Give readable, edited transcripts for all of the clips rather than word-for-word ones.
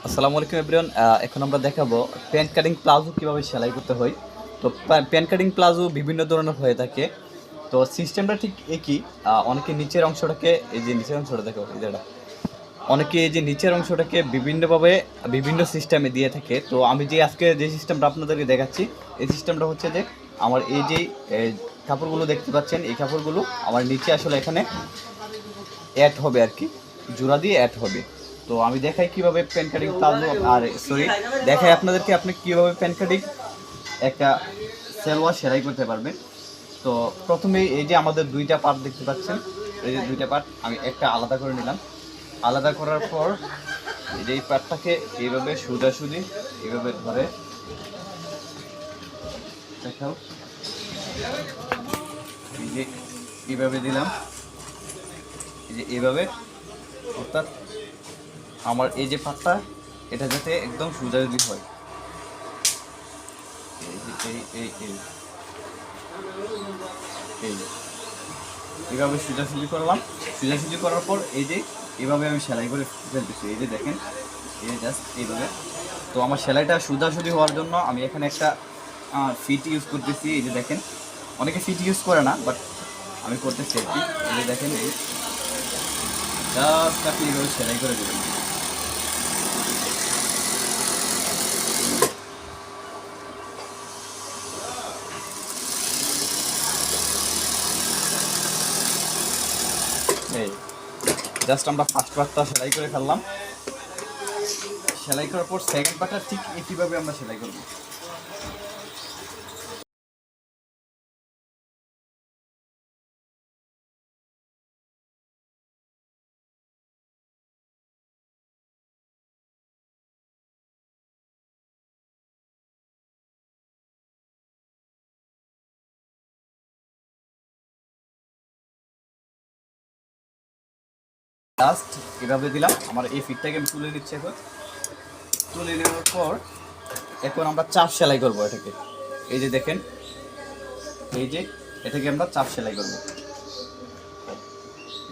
আসসালামু আলাইকুম এভরিওয়ান। এখন আমরা দেখাবো প্যান্ট কাটিং প্লাজো কীভাবে সেলাই করতে হয়। তো প্যান্ট কাটিং প্লাজো বিভিন্ন ধরনের হয়ে থাকে। তো সিস্টেমটা ঠিক একই। অনেকে নিচের অংশটাকে, এই যে নিচের অংশটা দেখো, এই যেটা অনেকে এই যে নিচের অংশটাকে বিভিন্নভাবে বিভিন্ন সিস্টেমে দিয়ে থাকে। তো আমি যে আজকে যে সিস্টেমটা আপনাদেরকে দেখাচ্ছি, এই সিস্টেমটা হচ্ছে যে আমার এই যে কাপড়গুলো দেখতে পাচ্ছেন, এই কাপড়গুলো আমার নিচে আসলে এখানে অ্যাড হবে আর কি, জোড়া দিয়ে অ্যাড হবে। তো আমি দেখাই কিভাবে প্যান কাটিং প্লাজো, আর সরি, দেখাই আপনাদেরকে আপনি কিভাবে প্যান কাটিং একটা সেলোয়ার সেলাই করতে পারবেন। তো প্রথমেই এই যে আমাদের দুইটা পার্ট দেখতে পাচ্ছেন, এই যে দুইটা পার্ট আমি একটা আলাদা করে নিলাম। আলাদা করার পর এই যে এই পার্টটাকে এইভাবে সোজাসুজি এইভাবে ধরে দেখাও, এই যে এইভাবে দিলাম, এই যে এইভাবে, অর্থাৎ আমার এই যে পাটটা এটা যাতে একদম সোজাসুজি হয়। এই যে এই এই এই এই এইভাবে সোজাসুজি করলাম। সোজাসুজি করার পর এই যে এইভাবে আমি সেলাই করে ফেলতেছি, এই যে দেখেন, এই যে জাস্ট এইভাবে। তো আমার সেলাইটা সোজাসুজি হওয়ার জন্য আমি এখানে একটা ফিট ইউজ করতেছি। এই যে দেখেন, অনেকে ফিট ইউজ করে না, বাট আমি করতেছি আর কি। এই যে দেখেন, এই জাস্ট আপনি এইভাবে সেলাই করে দেবেন। এই জাস্ট আমরা ফার্স্ট পার্টটা সেলাই করে ফেললাম। সেলাই করার পর সেকেন্ড পার্টটা ঠিক একইভাবে আমরা সেলাই করব। জাস্ট এভাবে দিলাম, আমার এই ফিটটাকে আমি তুলে নিচ্ছি। এখন তুলে নেওয়ার পর এখন আমরা চাপ সেলাই করব এটাকে। এই যে দেখেন, এই যে এটাকে আমরা চাপ সেলাই করব।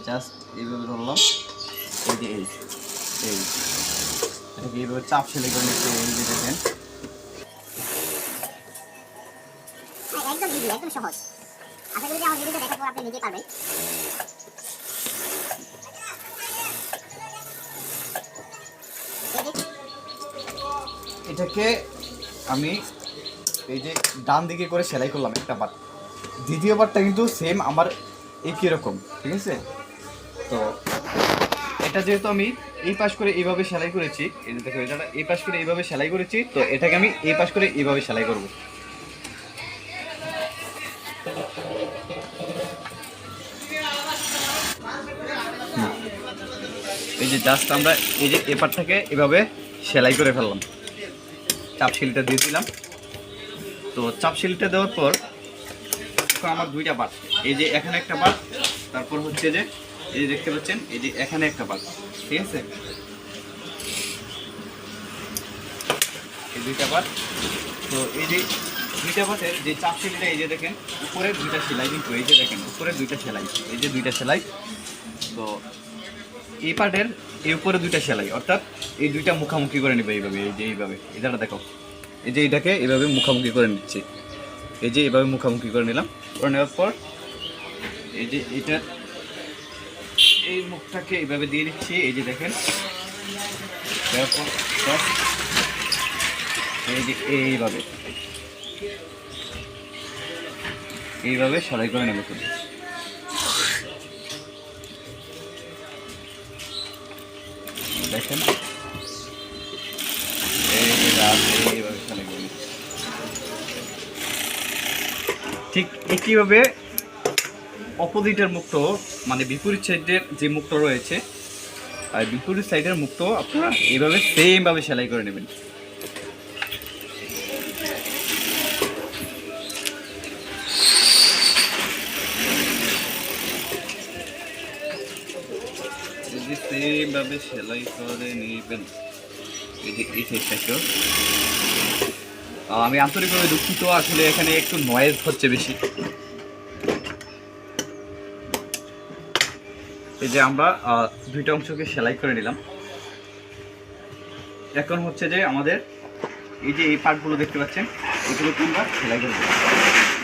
জাস্ট এইভাবে ধরলাম, এই যে এই এই এটাকে এইভাবে চাপ সেলাই করে নিচ্ছি। এই যে দেখেন, একদম ইজি, একদম সহজ। আশা করি যে আমার ভিডিওটা দেখার পর আপনি নিজেই পারবেন। এটাকে আমি এই যে ডান দিকে করে সেলাই করলাম একটা পার্ট, দ্বিতীয় পার্টটা কিন্তু সেম আমার একই রকম, ঠিক আছে। তো এটা যেহেতু আমি এই পাশ করে এইভাবে সেলাই করেছি, এই যে দেখো, এটা এই পাশ করে এইভাবে সেলাই করেছি, তো এটাকে আমি এই পাশ করে এইভাবে সেলাই করব। এই যে জাস্ট আমরা এই যে এ পাশটাকে এভাবে সেলাই করে ফেললাম, চাপ শিলটা দিয়ে দিলাম। তো চাপ শিলটা দেওয়ার পর আমার দুইটা পার্ট, এই যে এখানে একটা পার্ট, তারপর হচ্ছে যে এই যে দেখতে পাচ্ছেন, এই যে এখানে একটা পার্ট, ঠিক আছে, এই দুইটা পার্ট। তো এই যে দুইটা পার্টের যে চাপ শিলটা, এই যে দেখেন উপরে দুইটা সেলাই, কিন্তু এই যে দেখেন উপরে দুইটা সেলাই, এই যে দুইটা সেলাই। তো এই পার্টের এই উপরে দুইটা সেলাই, অর্থাৎ এই দুইটা মুখামুখি করে নেবে এইভাবে, এই যে এইভাবে, এটা দেখো, এই যে এটাকে এইভাবে মুখামুখি করে নিচ্ছি, এই যে এইভাবে মুখামুখি করে নিলাম। করে নেওয়ার পর এই যে এটার এই মুখটাকে এইভাবে দিয়ে দিচ্ছি, এই যে দেখেন। তারপর এই যে এইভাবে এইভাবে সেলাই করে নেবে শুধু, দেখেন, এই যে এইভাবে সেলাই করে নিচ্ছি। ঠিক একইভাবে অপোজিটের মুখটাও, মানে বিপরীত সাইডের যে মুখটা রয়েছে, আর বিপরীত সাইডের মুখটাও আপনারা এইভাবে সেমভাবে সেলাই করে নেবেন। সেমভাবে সেলাই করে নেবেন, এই যে এই সাইডটাকেও। আমি আন্তরিকভাবে দুঃখিত, আসলে এখানে একটু নয়েজ হচ্ছে বেশি। এই যে আমরা দুইটা অংশকে সেলাই করে নিলাম। এখন হচ্ছে যে আমাদের এই যে এই পার্টগুলো দেখতে পাচ্ছেন, এগুলো আমরা সেলাই করব।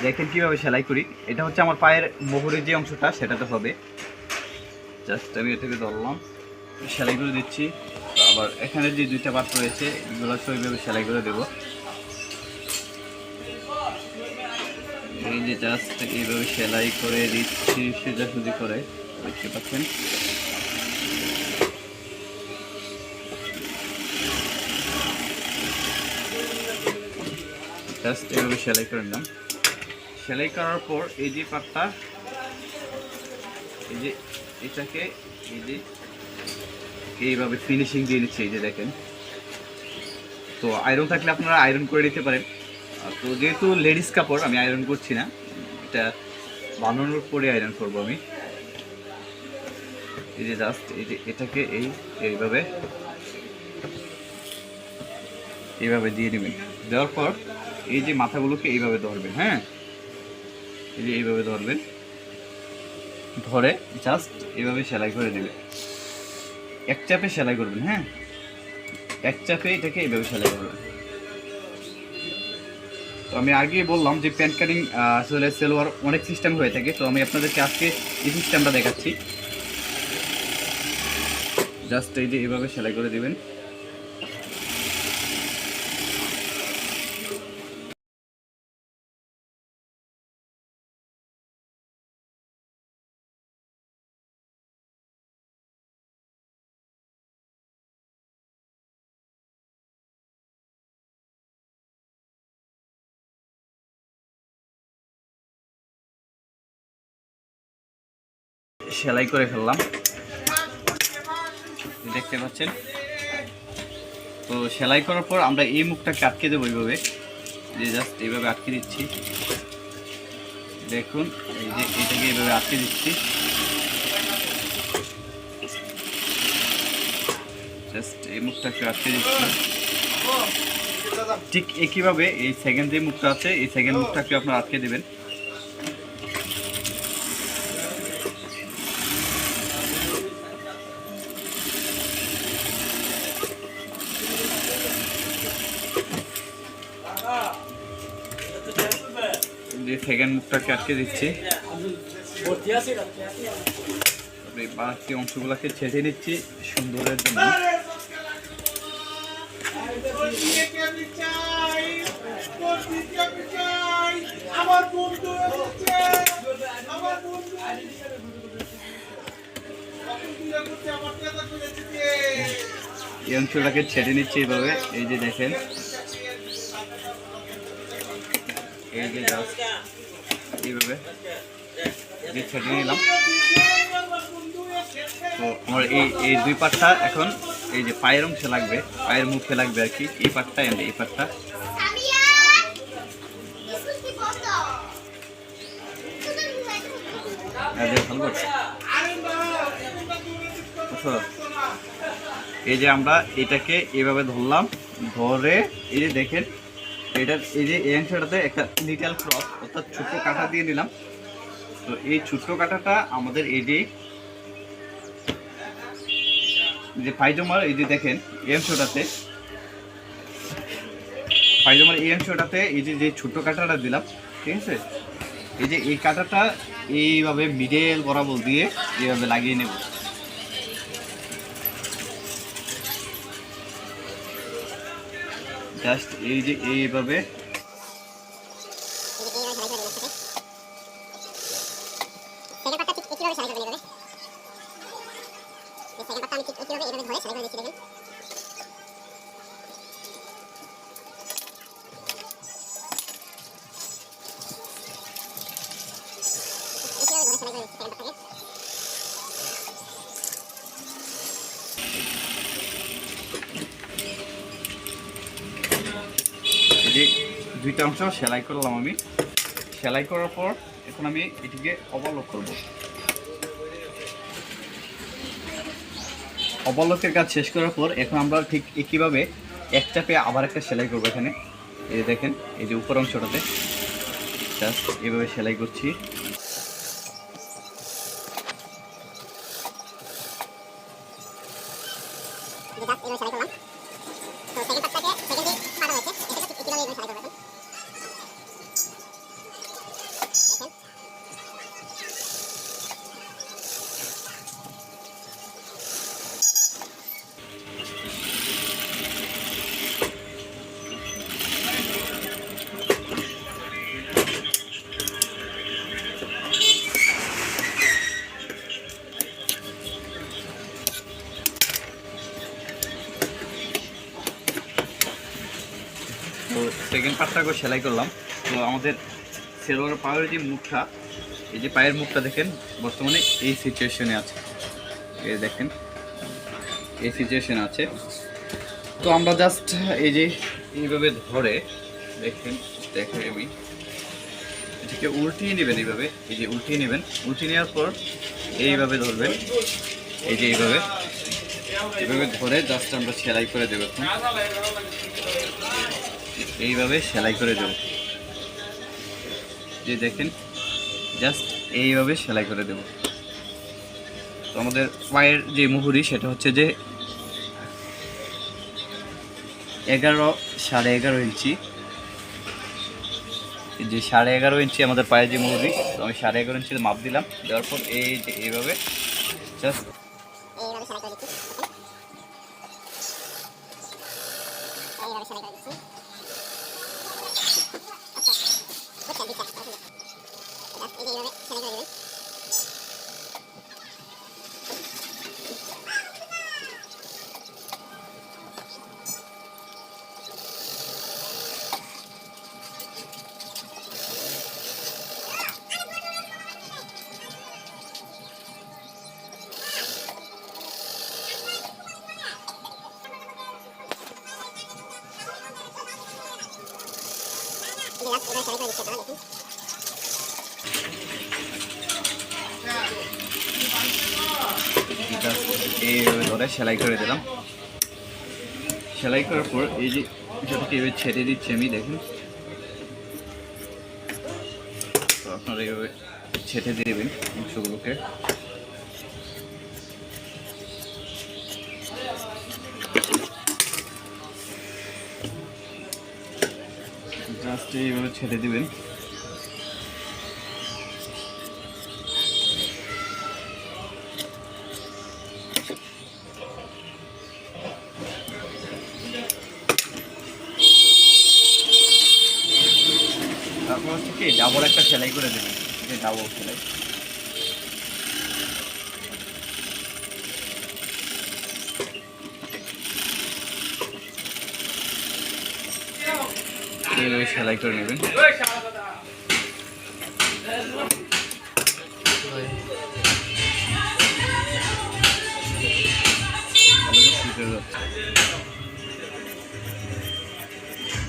দেখেন কীভাবে সেলাই করি। এটা হচ্ছে আমার পায়ের মোহরের যে অংশটা সেটাতে হবে। জাস্ট আমি এটাকে ধরলাম, সেলাই করে দিচ্ছি। আবার এখানে যে দুইটা পার্ট রয়েছে এগুলো ওইভাবে সেলাই করে দেবো। এই যে জাস্ট এইভাবে সেলাই করে দিচ্ছি সোজাসুজি করে, দেখতে পাচ্ছেন। জাস্ট এইভাবে সেলাই করে নিলাম। সেলাই করার পর এই যে পাটটা, এই যে এটাকে এই যে এইভাবে ফিনিশিং দিয়ে নিচ্ছে, এই যে দেখেন। তো আয়রন থাকলে আপনারা আয়রন করে নিতে পারেন। তো যেহেতু লেডিস কাপড় আমি আয়রন করছি না, এটা বানানোর পরে আয়রন করবো আমি। এই যে জাস্ট এই যে এটাকে এইভাবে এইভাবে দিয়ে নেবেন। দেওয়ার পর এই যে মাথাগুলোকে এইভাবে ধরবেন। হ্যাঁ, এই যে এইভাবে ধরবেন, ধরে জাস্ট এইভাবে সেলাই করে দেবেন। এক চাপে সেলাই করবেন। হ্যাঁ, এক চাপে এটাকে এইভাবে সেলাই করবেন। তো আমি আগেই বললাম যে প্যান্ট কাটিং আসলে সেলোয়ার অনেক সিস্টেম হয়ে থাকে। তো আমি আপনাদেরকে আজকে এই সিস্টেমটা দেখাচ্ছি। জাস্ট এই যে এইভাবে সেলাই করে দেবেন। সেলাই করে ফেললাম, দেখতে পাচ্ছেন। তো সেলাই করার পর আমরা এই মুখটাকে আটকে দেবো এইভাবে, যে জাস্ট এইভাবে আটকে দিচ্ছি। দেখুন এই যে এটাকে এইভাবে আটকে দিচ্ছি। জাস্ট এই মুখটাকে আটকে দিচ্ছি। ঠিক একইভাবে এই সেকেন্ড যে মুখটা আছে এই সেকেন্ড মুখটাকে আপনারা আটকে দেবেন। যে সেকেন্ড মুখটাকে আটকে দিচ্ছি, বাকি অংশগুলোকে ছেড়ে নিচ্ছি সুন্দরের জন্য। এই অংশটাকে ছেড়ে নিচ্ছি এইভাবে, এই যে দেখেন। এই যে জাস্ট এইভাবে যে ছেড়ে নিলাম। তো আমার এই দুই পাটটা এখন এই যে পায়ের অংশে লাগবে, পায়ের মুখে লাগবে আর কি, এই পাটটা এন্ড এই পাটটা। এই যে আমরা এটাকে এইভাবে ধরলাম, ধরে এই যে দেখেন এটার এই যে এই অংশটাতে একটা লিটল ক্রস অর্থাৎ ছোট্ট কাঁটা দিয়ে নিলাম। তো এই ছোট্ট কাঁটাটা আমাদের এই যে পায়জামার এই যে দেখেন এই অংশটাতে, পায়জামার এই অংশটাতে এই যে ছোট্ট কাঁটাটা দিলাম, ঠিক আছে। এই যে এই কাঁটাটা এইভাবে মিডল বরাবর দিয়ে এইভাবে লাগিয়ে নেব। জাস্ট এই যে এইভাবে দুইটা অংশ সেলাই করলাম আমি। সেলাই করার পর এখন আমি এটিকে ওভারলক করব। ওভারলকের কাজ শেষ করার পর এখন আমরা ঠিক একইভাবে এক চাপে আবার একটা সেলাই করবো। এখানে এই দেখেন এই যে উপর অংশটাতে জাস্ট এইভাবে সেলাই করছি। তো সেকেন্ড পার্টটাকেও সেলাই করলাম। তো আমাদের সেলোয়ার পায়ের যে মুখটা, এই যে পায়ের মুখটা দেখেন বর্তমানে এই সিচুয়েশনে আছে, এই দেখেন এই সিচুয়েশনে আছে। তো আমরা জাস্ট এই যে এইভাবে ধরে দেখেন, দেখে আমি এটাকে উল্টিয়ে নেবেন, এইভাবে এই যে উল্টিয়ে নেবেন, উল্টিয়ে নেওয়ার পর এইভাবে ধরবেন, এই যে এইভাবে এইভাবে ধরে জাস্ট আমরা সেলাই করে দেবো। এখন এইভাবে সেলাই করে দেবো, যে দেখেন জাস্ট এইভাবে সেলাই করে দেবো। তো আমাদের পায়ের যে মুহুরি সেটা হচ্ছে যে 11 11.5 ইঞ্চি, যে 11.5 ইঞ্চি আমাদের পায়ের যে মুহুরি। তো আমি 11.5 ইঞ্চিতে মাপ দিলাম, দেওয়ার পর এই যে এইভাবে জাস্ট এইভাবে সেলাই করে দিচ্ছি, এইভাবে সেলাই করে দিচ্ছি। আচ্ছা বুঝছেন, দিচ্ছি জাস্ট এই যে এইভাবে সেলাই করে দেবেন। জাস্ট এইভাবে সেলাই করে দিচ্ছি আপনারা দেখুন। এইভাবে ধরে সেলাই করে দিলাম। সেলাই করার পর এই যে এটাকে এইভাবে ছেড়ে দিচ্ছি আমি, দেখুন। তো আপনারা এইভাবে ছেটে দেবেন অংশগুলোকে। জাস্ট এইভাবে ছেড়ে দিবেন। তারপর হচ্ছে কি ডাবল একটা সেলাই করে দেবেন, যে ডাবল সেলাই। এইভাবে সেলাই করে নেবেন।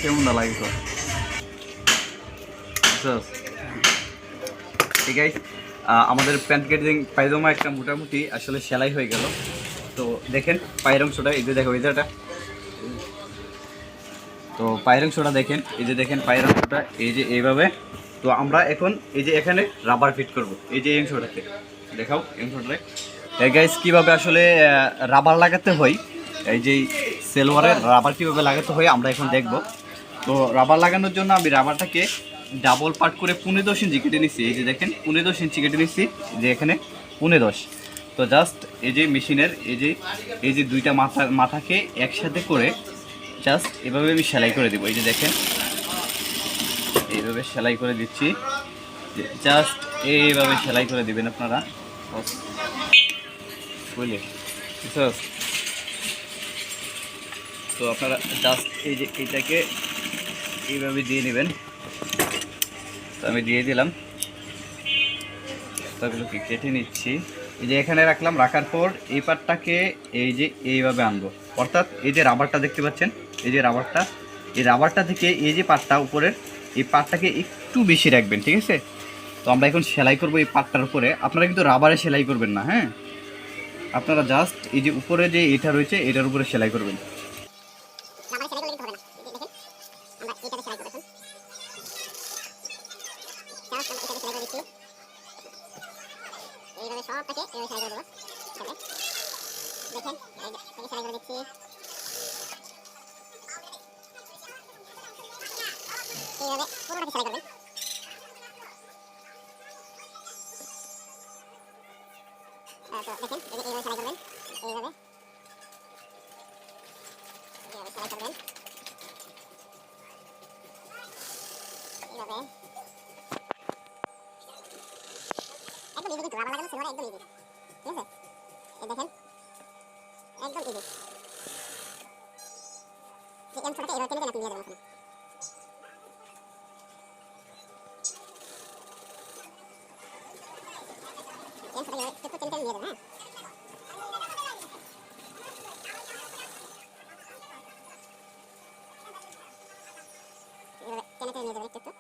কেমন না লাগে তো? ঠিক আছে, আমাদের প্যান্ট কাটিং পায়জামা একটা মোটামুটি আসলে সেলাই হয়ে গেল। তো দেখেন পায়ের অংশটা, এই যে দেখো এই যেটা, তো পায়ের অংশটা দেখেন, এই যে দেখেন পায়ের অংশটা এই যে এইভাবে। তো আমরা এখন এই যে এখানে রাবার ফিট করব, এই যে এই অংশটাতে দেখাও, এই অংশটাতে গাইস কীভাবে আসলে রাবার লাগাতে হয়, এই যে সেলোয়ারের রাবার কীভাবে লাগাতে হয় আমরা এখন দেখব। তো রাবার লাগানোর জন্য আমি রাবারটাকে ডাবল পার্ট করে 15 ইঞ্চি কেটে নিচ্ছি, এই যে দেখেন 15 ইঞ্চি কেটে নিচ্ছি, যে এখানে 15। তো জাস্ট এই যে মেশিনের এই যে দুইটা মাথাকে একসাথে করে জাস্ট এভাবে আমি সেলাই করে দেবো, এই যে দেখেন এইভাবে সেলাই করে দিচ্ছি, জাস্ট এইভাবে সেলাই করে দিবেন আপনারা, বুঝলে? তো আপনারা জাস্ট এই যে এইটাকে এইভাবে দিয়ে নেবেন। তো আমি দিয়ে দিলাম, তাগুলোকে কেটে নিচ্ছি, এই যে এখানে রাখলাম। রাখার পর এই পার্টটাকে এই যে এইভাবে আনবো, অর্থাৎ এই যে রাবারটা দেখতে পাচ্ছেন, এই যে রাবারটা, এই রাবারটা থেকে এই যে পার্টটা উপরের এই পার্টটাকে একটু বেশি রাখবেন, ঠিক আছে? তো আমরা এখন সেলাই করব এই পার্টটার উপরে। আপনারা কিন্তু রাবারে সেলাই করবেন না, হ্যাঁ, আপনারা জাস্ট এই যে উপরে যে এটা রয়েছে এটার উপরে সেলাই করবেন। এইভাবে সবটাকে এইভাবে সেলাই করে দেবো, দেখেন এই সেলাই করে দিচ্ছি। এইভাবে পুরোটাকে সেলাই করবেন। তো দেখেন এই যে এইভাবে সেলাই করবেন, এইভাবে সেলাই করবেন, এইভাবে একদম ইজি, কিন্তু রাবার লাগানো সেলোয়ারে একদম ইজি, ঠিক আছে? এই দেখেন একদম ইজি। যে এমসটা এইভাবে টেনে টেনে আপনি নিয়ে যাবেন, টেনে টেনে নিয়ে যাবেন একটু একটু।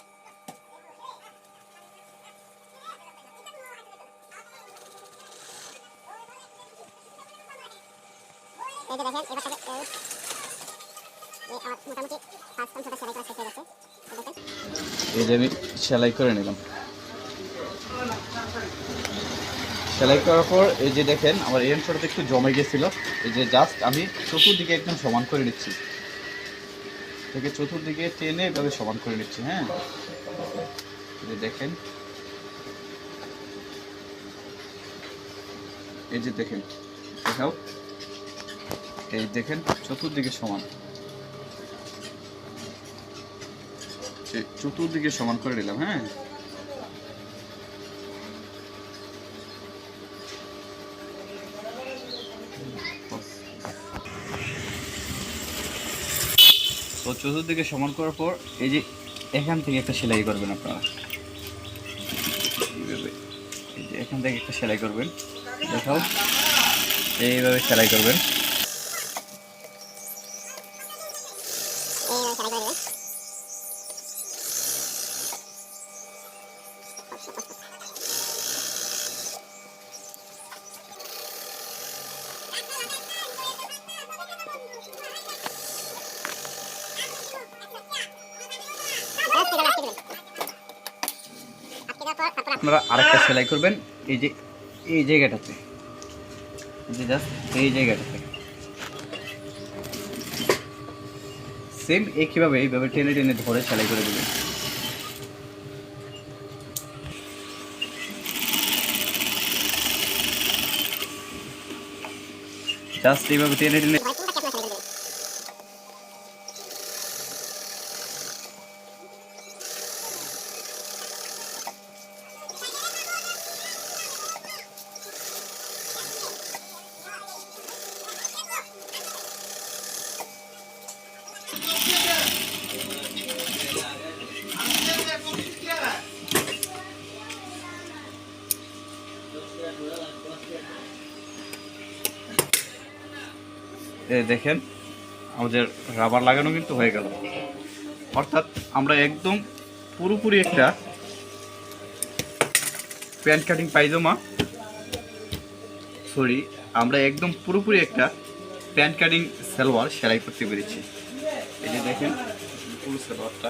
এই যে দেখেন এবার থেকে আমার মোটামুটি 5-6টা সেলাই করা শেষ হয়ে গেছে। দেখেন এই যে আমি সেলাই করে নিলাম। সেলাই করার পর এই যে দেখেন আমার এই অংশটাতে একটু জমে গেছিল, এই যে জাস্ট আমি চতুর্দিকে একদম সমান করে নিচ্ছি, থেকে চতুর্দিকে টেনে এভাবে সমান করে নিচ্ছি। হ্যাঁ, এই যে দেখেন, এই যে দেখেন, দেখাও, এই দেখেন চতুর্দিকে সমান, চতুর্দিকে সমান করে নিলাম। হ্যাঁ, তো চতুর্দিকে সমান করার পর এই যে এখান থেকে একটা সেলাই করবেন আপনারা, এইভাবে, এই যে এখান থেকে একটা সেলাই করবেন, দেখাও, এইভাবে সেলাই করবেন। এইভাবে সেলাই করে দিবেন। আপনারা আরেকটা সেলাই করবেন এই যে এই জায়গাটাতে, এই যে জাস্ট এই জায়গাটাতে সেম একইভাবে এইভাবে টেনে টেনে ধরে সেলাই করে দেবেন। জাস্ট এইভাবে টেনে টেনে দেখেন আমাদের রাবার লাগানো কিন্তু হয়ে গেল। অর্থাৎ আমরা একদম পুরোপুরি একটা প্যান্ট কাটিং পায়জামা, সরি, আমরা একদম পুরোপুরি একটা প্যান্ট কাটিং সালোয়ার সেলাই করতে পেরেছি। এই যে দেখেন পুরো সালোয়ারটা,